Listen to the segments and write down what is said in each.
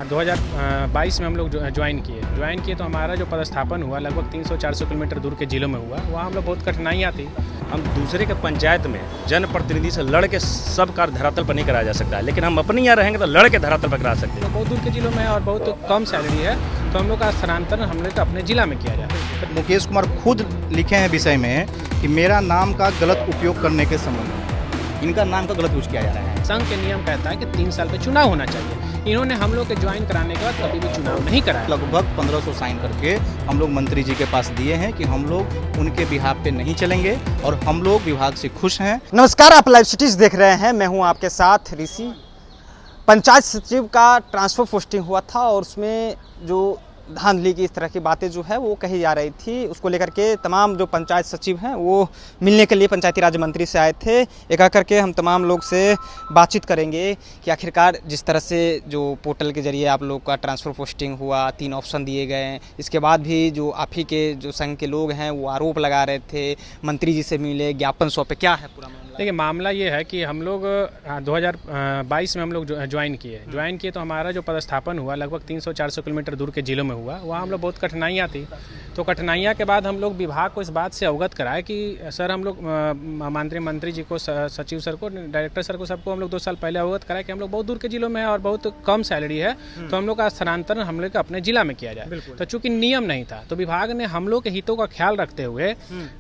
2022 में हम लोग ज्वाइन किए तो हमारा जो पदस्थापन हुआ लगभग 300-400 किलोमीटर दूर के ज़िलों में हुआ। वहाँ हम लोग बहुत कठिनाइयाँ थी। हम दूसरे के पंचायत में जनप्रतिनिधि से लड़ के सब कार्य धरातल पर नहीं कराया जा सकता है, लेकिन हम अपने यहाँ रहेंगे तो लड़ के धरातल पर करा सकते हैं। तो बहुत दूर के ज़िलों में है और बहुत कम सैलरी है, तो हम लोग का स्थानांतरण हम लोग अपने ज़िला में किया जाए। मुकेश कुमार खुद लिखे हैं विषय में कि मेरा नाम का गलत उपयोग करने के संबंध में इनका नाम का गलत यूज किया जा रहा है। संघ के नियम कहता है कि 3 साल पे चुनाव होना चाहिए। इन्होंने हम लोग के ज्वाइन कराने के बाद कभी भी चुनाव नहीं कराया। लगभग 1500 साइन करके हम लोग मंत्री जी के पास दिए हैं कि हम लोग उनके बिहाफ पे नहीं चलेंगे और हम लोग विभाग से खुश हैं। नमस्कार, आप लाइव सिटीज देख रहे हैं। मैं हूं आपके साथ ऋषि। पंचायत सचिव का ट्रांसफर पोस्टिंग हुआ था और उसमें जो धांधली की इस तरह की बातें जो है वो कही जा रही थी, उसको लेकर के तमाम जो पंचायत सचिव हैं वो मिलने के लिए पंचायती राज मंत्री से आए थे। एक एक करके हम तमाम लोग से बातचीत करेंगे कि आखिरकार जिस तरह से जो पोर्टल के जरिए आप लोग का ट्रांसफ़र पोस्टिंग हुआ, 3 ऑप्शन दिए गए, इसके बाद भी जो आप ही के जो संघ के लोग हैं वो आरोप लगा रहे थे, मंत्री जी से मिले, ज्ञापन सौंपे, क्या है पूरा मामला? देखिए, मामला ये है कि हम लोग 2022 में हम लोग ज्वाइन किए तो हमारा जो पदस्थापन हुआ लगभग 300-400 किलोमीटर दूर के ज़िलों में हुआ। वहाँ हम लोग बहुत कठिनाइयाँ थी। तो कठिनाइयाँ के बाद हम लोग विभाग को इस बात से अवगत कराए कि सर हम लोग मंत्री जी को, सचिव सर को, डायरेक्टर सर को, सबको हम लोग 2 साल पहले अवगत कराए कि हम लोग बहुत दूर के ज़िलों में है और बहुत कम सैलरी है, तो हम लोग का स्थानांतरण हम लोग अपने ज़िला में किया जाए। तो चूँकि नियम नहीं था तो विभाग ने हम लोग के हितों का ख्याल रखते हुए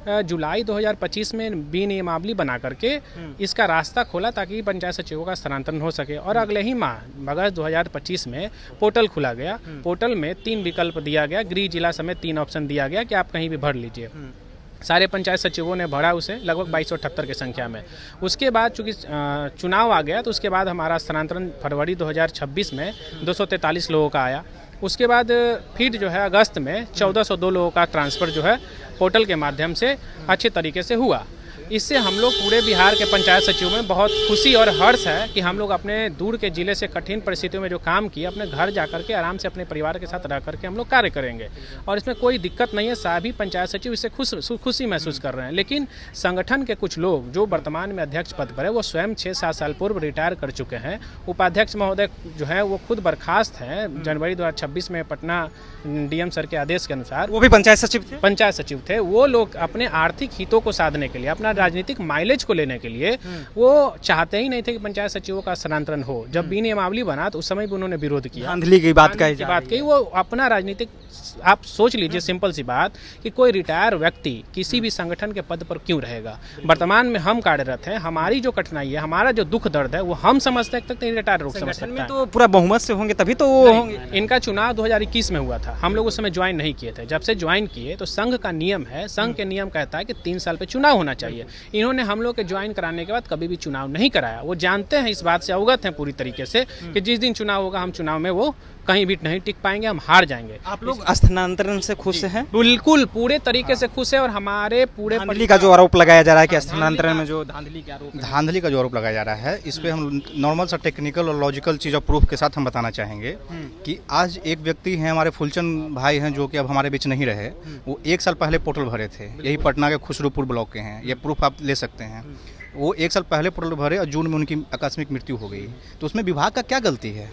जुलाई 2025 में विनियमावली बना करके इसका रास्ता खोला ताकि पंचायत सचिवों का स्थानांतरण हो सके। और अगले ही माह अगस्त 2025 में पोर्टल खुला गया। पोर्टल में 3 विकल्प दिया गया, गृह जिला समेत 3 ऑप्शन दिया गया कि आप कहीं भी भर लीजिए। सारे पंचायत सचिवों ने भरा उसे लगभग 2278 की संख्या में। उसके बाद चूँकि चुनाव आ गया तो उसके बाद हमारा स्थानांतरण फरवरी 2026 में 243 लोगों का आया। उसके बाद फिर जो है अगस्त में 1402 लोगों का ट्रांसफ़र जो है पोर्टल के माध्यम से अच्छे तरीके से हुआ। इससे हम लोग पूरे बिहार के पंचायत सचिवों में बहुत खुशी और हर्ष है कि हम लोग अपने दूर के ज़िले से कठिन परिस्थितियों में जो काम किए अपने घर जा करके आराम से अपने परिवार के साथ रह करके हम लोग कार्य करेंगे और इसमें कोई दिक्कत नहीं है। सभी पंचायत सचिव इससे खुशी महसूस कर रहे हैं। लेकिन संगठन के कुछ लोग जो वर्तमान में अध्यक्ष पद पर है वो स्वयं 6-7 साल पूर्व रिटायर कर चुके हैं। उपाध्यक्ष महोदय जो है वो खुद बर्खास्त हैं जनवरी 2026 में पटना DM सर के आदेश के अनुसार। वो भी पंचायत सचिव थे। वो लोग अपने आर्थिक हितों को साधने के लिए, अपना राजनीतिक माइलेज को लेने के लिए वो चाहते ही नहीं थे कि पंचायत सचिवों का स्थानांतरण हो। जब विनियमावली बना तो उस समय भी उन्होंने विरोध किया, धांधली की बात कही। वो अपना राजनीतिक, आप सोच लीजिए सिंपल सी बात कि कोई रिटायर व्यक्ति किसी भी संगठन के पद पर क्यों रहेगा। वर्तमान में हम कार्यरत हैं, हमारी जो कठिनाई है, हमारा जो दुख दर्द है वो हम समझते हैं, तक रिटायर लोग समझ सकते हैं। तो पूरा बहुमत से होंगे तभी तो वो होंगे। इनका चुनाव 2021 में हुआ था, हम लोग उस समय ज्वाइन नहीं किए थे। जब से ज्वाइन किए तो संघ का नियम है, संघ के नियम कहता है कि 3 साल पे चुनाव होना चाहिए। इन्होंने हम लोग के ज्वाइन कराने के बाद कभी भी चुनाव नहीं कराया। वो जानते हैं, इस बात से अवगत हैं पूरी तरीके से कि जिस दिन चुनाव होगा हम चुनाव में वो कहीं भी नहीं टिक पाएंगे, हम हार जाएंगे। आप लोग स्थानांतरण से खुश हैं? बिल्कुल पूरे तरीके से खुश है। और हमारे पूरे धांधली का जो आरोप लगाया जा रहा है कि स्थानांतरण में जो धांधली का जो आरोप लगाया जा रहा है, इस पे हम नॉर्मल सा टेक्निकल और लॉजिकल चीज़ ऑफ प्रूफ के साथ हम बताना चाहेंगे कि आज एक व्यक्ति हैं, हमारे फुलचंद भाई हैं, जो कि अब हमारे बीच नहीं रहे। वो 1 साल पहले पोर्टल भरे थे, यही पटना के खुसरूपुर ब्लॉक के हैं। ये प्रूफ आप ले सकते हैं। वो 1 साल पहले पोर्टल भरे और जून में उनकी आकस्मिक मृत्यु हो गई। तो उसमें विभाग का क्या गलती है?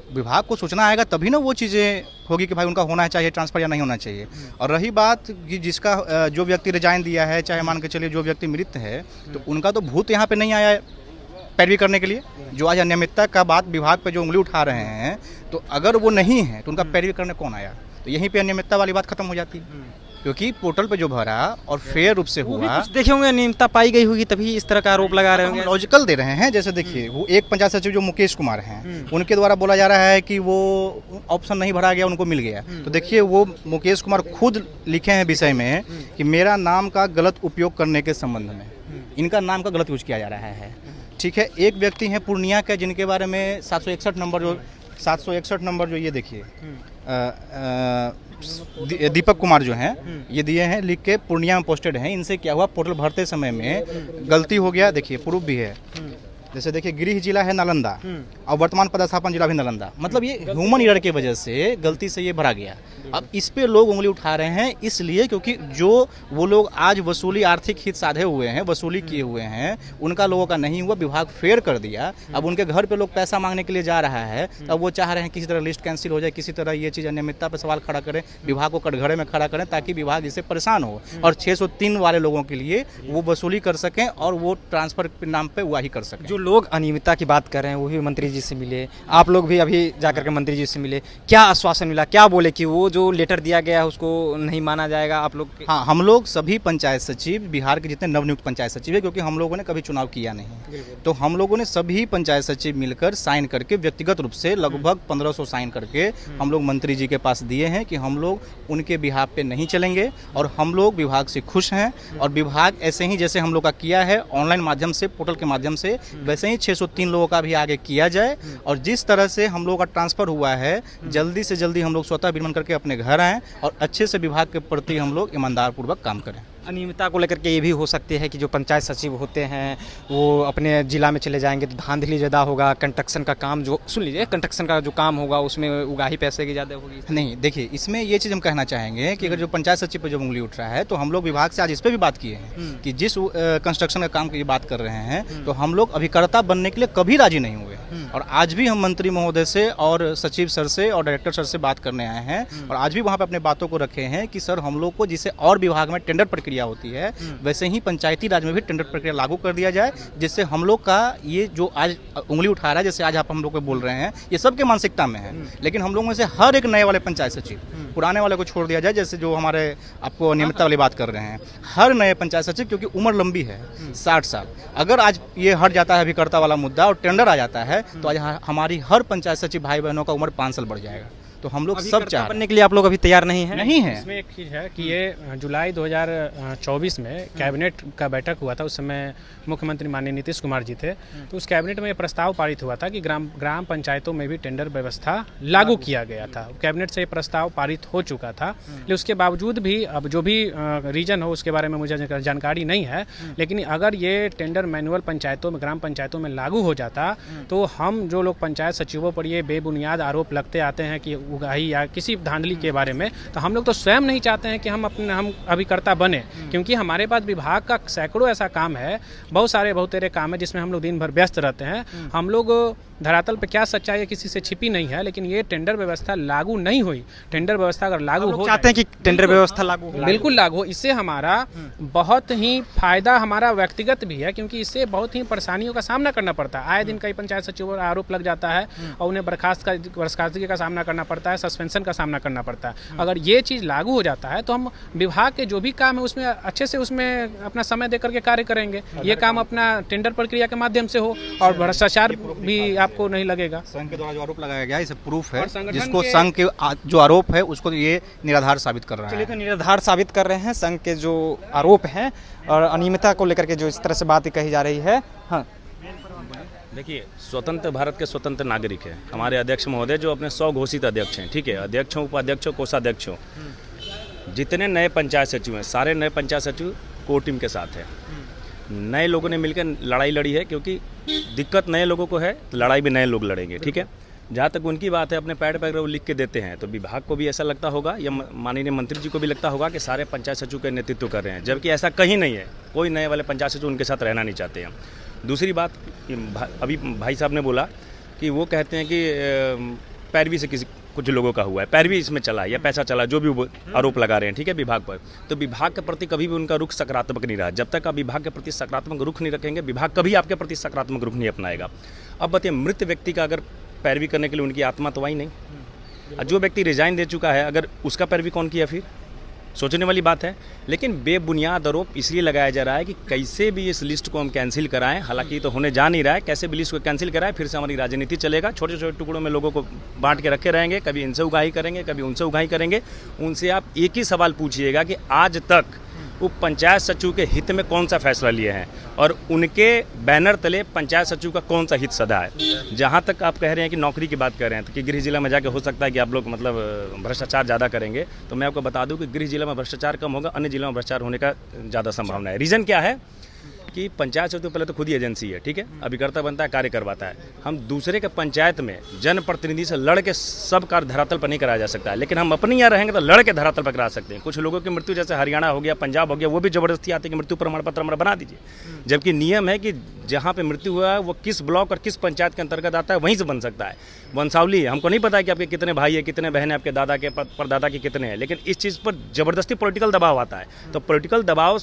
विभाग को सोचना आएगा तभी ना वो चीज़ें होगी कि भाई उनका होना चाहिए ट्रांसफ़र या नहीं होना चाहिए। और रही बात कि जिसका जो व्यक्ति रिजाइन दिया है, चाहे मान के चलिए जो व्यक्ति मृत है, तो उनका तो भूत यहाँ पे नहीं आया है पैरवी करने के लिए। जो आज अनियमितता का बात विभाग पे जो उंगली उठा रहे हैं, तो अगर वो नहीं है तो उनका पैरवी करने कौन आया? तो यहीं पे अनियमितता वाली बात खत्म हो जाती है, क्योंकि पोर्टल पे जो भरा और फेयर रूप से हुआ, देखे होंगे अनियमितता पाई गई होगी तभी इस तरह का आरोप लगा रहे होंगे। लॉजिकल दे रहे हैं। जैसे देखिए, वो एक पंचायत सचिव जो मुकेश कुमार हैं, उनके द्वारा बोला जा रहा है कि वो ऑप्शन नहीं भरा गया, उनको मिल गया। तो देखिए, वो मुकेश कुमार खुद लिखे हैं विषय में कि मेरा नाम का गलत उपयोग करने के संबंध में इनका नाम का गलत यूज किया जा रहा है। ठीक है, एक व्यक्ति हैं पूर्णिया के जिनके बारे में 761 नंबर जो ये देखिए दीपक कुमार जो हैं, ये दिए हैं लिख के, पूर्णिया में पोस्टेड हैं। इनसे क्या हुआ, पोर्टल भरते समय में गलती हो गया। देखिए प्रूफ भी है, जैसे देखिए गृह जिला है नालंदा और वर्तमान पदस्थापन जिला भी नालंदा, मतलब ये ह्यूमन एरर की वजह से गलती से ये भरा गया। अब इस पे लोग उंगली उठा रहे हैं इसलिए क्योंकि जो वो लोग आज वसूली आर्थिक हित साधे हुए हैं, वसूली किए हुए हैं, उनका लोगों का नहीं हुआ, विभाग फेयर कर दिया। अब उनके घर पे लोग पैसा मांगने के लिए जा रहा है, अब वो चाह रहे हैं किसी तरह लिस्ट कैंसिल हो जाए, किसी तरह ये चीज़ अनियमितता पर सवाल खड़ा करें, विभाग को कटघरे में खड़ा करें ताकि विभाग इससे परेशान हो और 603 वाले लोगों के लिए वो वसूली कर सकें और वो ट्रांसफर के नाम पे वही कर सकें। जो लोग अनियमितता की बात कर रहे हैं वो भी मंत्री जी से मिले, आप लोग भी अभी जाकर के मंत्री जी से मिले, क्या आश्वासन मिला, क्या बोले कि वो जो लेटर दिया गया है उसको नहीं माना जाएगा आप लोग? हाँ, हम लोग सभी पंचायत सचिव, बिहार के जितने नवनियुक्त पंचायत सचिव है, क्योंकि हम लोगों ने कभी चुनाव किया नहीं, तो हम लोगों ने सभी पंचायत सचिव मिलकर साइन करके व्यक्तिगत रूप से लगभग 1500 साइन करके हम लोग मंत्री जी के पास दिए हैं कि हम लोग उनके बिहाफ पे नहीं चलेंगे और हम लोग विभाग से खुश हैं और विभाग ऐसे ही जैसे हम लोग का किया है ऑनलाइन माध्यम से, पोर्टल के माध्यम से, वैसे ही 603 लोगों का भी आगे किया जाए और जिस तरह से हम लोगों का ट्रांसफर हुआ है जल्दी से जल्दी हम लोग स्वतः विरमण करके अपने घर आएँ और अच्छे से विभाग के प्रति हम लोग ईमानदार पूर्वक काम करें। अनियमितता को लेकर के ये भी हो सकती है कि जो पंचायत सचिव होते हैं वो अपने जिला में चले जाएंगे तो धांधली ज़्यादा होगा, कंस्ट्रक्शन का काम जो सुन लीजिए कंस्ट्रक्शन का जो काम होगा उसमें उगाही पैसे की ज़्यादा होगी। नहीं, देखिए इसमें ये चीज़ हम कहना चाहेंगे कि अगर जो पंचायत सचिव पर जो उंगली उठ रहा है तो हम लोग विभाग से आज इस पर भी बात किए हैं कि जिस कंस्ट्रक्शन का काम की बात कर रहे हैं तो हम लोग अभिकर्ता बनने के लिए कभी राजी नहीं हुए और आज भी हम मंत्री महोदय से और सचिव सर से और डायरेक्टर सर से बात करने आए हैं और आज भी वहाँ पर अपने बातों को रखे हैं कि सर हम लोग को जिससे और विभाग में टेंडर प्रक्रिया होती है वैसे ही पंचायती राज में भी टेंडर प्रक्रिया लागू कर दिया जाए, जिससे हम लोग का ये जो आज उंगली उठा रहा है, जैसे आज आप हम लोग को बोल रहे हैं, ये सबके मानसिकता में है, लेकिन हम लोग में से हर एक नए वाले पंचायत सचिव, पुराने वाले को छोड़ दिया जाए, जैसे जो हमारे आपको नियमितता वाली बात कर रहे हैं, हर नए पंचायत सचिव, क्योंकि उम्र लंबी है 60 साल, अगर आज ये हट जाता है अभिकर्ता वाला मुद्दा और टेंडर आ जाता है तो आज हमारी हर पंचायत सचिव भाई बहनों का उम्र 5 साल बढ़ जाएगा। तो हम लोग सब चाह बनने के लिए आप लोग अभी तैयार नहीं हैं? नहीं है। इसमें एक चीज़ है कि ये जुलाई 2024 में कैबिनेट का बैठक हुआ था, उस समय मुख्यमंत्री माननीय नीतीश कुमार जी थे, तो उस कैबिनेट में ये प्रस्ताव पारित हुआ था कि ग्राम पंचायतों में भी टेंडर व्यवस्था लागू किया गया था। कैबिनेट से ये प्रस्ताव पारित हो चुका था, लेकिन उसके बावजूद भी अब जो भी रीजन हो उसके बारे में मुझे जानकारी नहीं है, लेकिन अगर ये टेंडर मैनुअल पंचायतों में, ग्राम पंचायतों में लागू हो जाता तो हम जो लोग पंचायत सचिवों पर ये बेबुनियाद आरोप लगते आते हैं कि उगाही या किसी धांधली के बारे में, तो हम लोग तो स्वयं नहीं चाहते हैं कि हम अभिकर्ता बने, क्योंकि हमारे पास विभाग का सैकड़ों ऐसा काम है, बहुत सारे बहुत तेरे काम है जिसमें हम लोग दिन भर व्यस्त रहते हैं। हम लोग धरातल पे क्या सच्चाई है किसी से छिपी नहीं है, लेकिन ये टेंडर व्यवस्था लागू नहीं हुई। टेंडर व्यवस्था अगर लागू हो, चाहते हैं कि टेंडर व्यवस्था लागू हो, बिल्कुल लागू हो। इससे हमारा बहुत ही फायदा हमारा व्यक्तिगत भी है, क्योंकि इससे बहुत ही परेशानियों का सामना करना पड़ता है। आए दिन कई पंचायत सचिवों पर आरोप लग जाता है और उन्हें बर्खास्तगी का सामना करना पड़ता है, सस्पेंशन का सामना करना पड़ता है। अगर ये चीज़ लागू हो जाता है तो हम विभाग के जो भी काम है उसमें अच्छे से उसमें अपना समय दे करके कार्य करेंगे। ये काम अपना टेंडर प्रक्रिया के माध्यम से हो और भ्रष्टाचार भी आपको नहीं लगेगा। संघ के द्वारा जो आरोप लगाया गया इसे प्रूफ है, जिसको संघ के जो आरोप है उसको ये निराधार साबित कर रहा है। चलिए, तो निराधार साबित कर रहे हैं संघ के जो आरोप हैं और अनियमितता को लेकर के जो इस तरह से बातें कही जा रही है। हाँ, देखिए, स्वतंत्र भारत के स्वतंत्र नागरिक है हमारे अध्यक्ष महोदय, जो अपने 100 घोषित अध्यक्ष हैं, ठीक है, अध्यक्ष हो, उपाध्यक्ष हो, कोषाध्यक्ष हो, जितने नए पंचायत सचिव हैं सारे नए पंचायत सचिव कोर टीम के साथ है। नए लोगों ने मिलकर लड़ाई लड़ी है, क्योंकि दिक्कत नए लोगों को है तो लड़ाई भी नए लोग लड़ेंगे, ठीक है। जहाँ तक उनकी बात है, अपने पैड पर वो लिख के देते हैं, तो विभाग को भी ऐसा लगता होगा या माननीय मंत्री जी को भी लगता होगा कि सारे पंचायत सचिव का नेतृत्व कर रहे हैं, जबकि ऐसा कहीं नहीं है। कोई नए वाले पंचायत सचिव उनके साथ रहना नहीं चाहते हैं। दूसरी बात, अभी भाई साहब ने बोला कि वो कहते हैं कि पैरवी से कुछ लोगों का हुआ है, पैरवी इसमें चला या पैसा चला, जो भी आरोप लगा रहे हैं, ठीक है, विभाग पर, तो विभाग के प्रति कभी भी उनका रुख सकारात्मक नहीं रहा। जब तक आप विभाग के प्रति सकारात्मक रुख नहीं रखेंगे, विभाग कभी आपके प्रति सकारात्मक रुख नहीं अपनाएगा। अब बताइए, मृत व्यक्ति का अगर पैरवी करने के लिए उनकी आत्मा तो आई नहीं, जो व्यक्ति रिजाइन दे चुका है अगर उसका पैरवी कौन किया, फिर सोचने वाली बात है। लेकिन बेबुनियाद आरोप इसलिए लगाया जा रहा है कि कैसे भी इस लिस्ट को हम कैंसिल कराएं, हालांकि तो होने जा नहीं रहा है, कैसे भी लिस्ट को कैंसिल कराएं, फिर से हमारी राजनीति चलेगा। छोटे छोटे टुकड़ों में लोगों को बांट के रखे रहेंगे, कभी इनसे उगाही करेंगे, कभी उनसे उगाही करेंगे। उनसे आप एक ही सवाल पूछिएगा कि आज तक वो पंचायत सचिव के हित में कौन सा फैसला लिए हैं और उनके बैनर तले पंचायत सचिव का कौन सा हित सदा है। जहाँ तक आप कह रहे हैं कि नौकरी की बात कर रहे हैं, तो कि गृह जिला में जाके हो सकता है कि आप लोग मतलब भ्रष्टाचार ज़्यादा करेंगे, तो मैं आपको बता दूं कि गृह जिला में भ्रष्टाचार कम होगा, अन्य जिलों में भ्रष्टाचार होने का ज़्यादा संभावना है। रीज़न क्या है कि पंचायत समिति पहले तो खुद ही एजेंसी है, ठीक है, अभिकर्ता बनता है, कार्य करवाता है। हम दूसरे के पंचायत में जनप्रतिनिधि से लड़ के सब कार्य धरातल पर नहीं कराया जा सकता है, लेकिन हम अपने यहाँ रहेंगे तो लड़ के धरातल पर करा सकते हैं। कुछ लोगों की मृत्यु जैसे हरियाणा हो गया, पंजाब हो गया, वो भी जबरदस्ती आती है कि मृत्यु प्रमाण पत्र हमारा बना दीजिए, जबकि नियम है कि जहाँ पे मृत्यु हुआ है वो किस ब्लॉक और किस पंचायत के अंतर्गत आता है वहीं से बन सकता है। वंशावली है, हमको नहीं पता है कि आपके कितने भाई है, कितने बहन है, आपके दादा के परदादा के कितने हैं, लेकिन इस चीज़ पर जबरदस्ती पॉलिटिकल दबाव आता है। तो पॉलिटिकल दबाव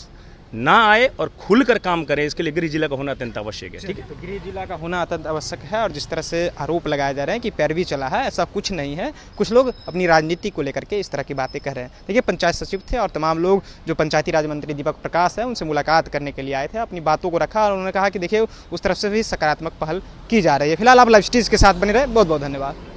ना आए और खुलकर काम करे, इसके लिए गृह जिला का होना अत्यंत आवश्यक है, ठीक है। तो गृह जिला का होना अत्यंत आवश्यक है। और जिस तरह से आरोप लगाए जा रहे हैं कि पैरवी चला है, ऐसा कुछ नहीं है। कुछ लोग अपनी राजनीति को लेकर के इस तरह की बातें कह रहे हैं। देखिए, पंचायत सचिव थे और तमाम लोग जो पंचायती राज मंत्री दीपक प्रकाश है उनसे मुलाकात करने के लिए आए थे, अपनी बातों को रखा और उन्होंने कहा कि देखिए उस तरफ से भी सकारात्मक पहल की जा रही है। फिलहाल आप लाइव स्टेज के साथ बने रहे, बहुत बहुत धन्यवाद।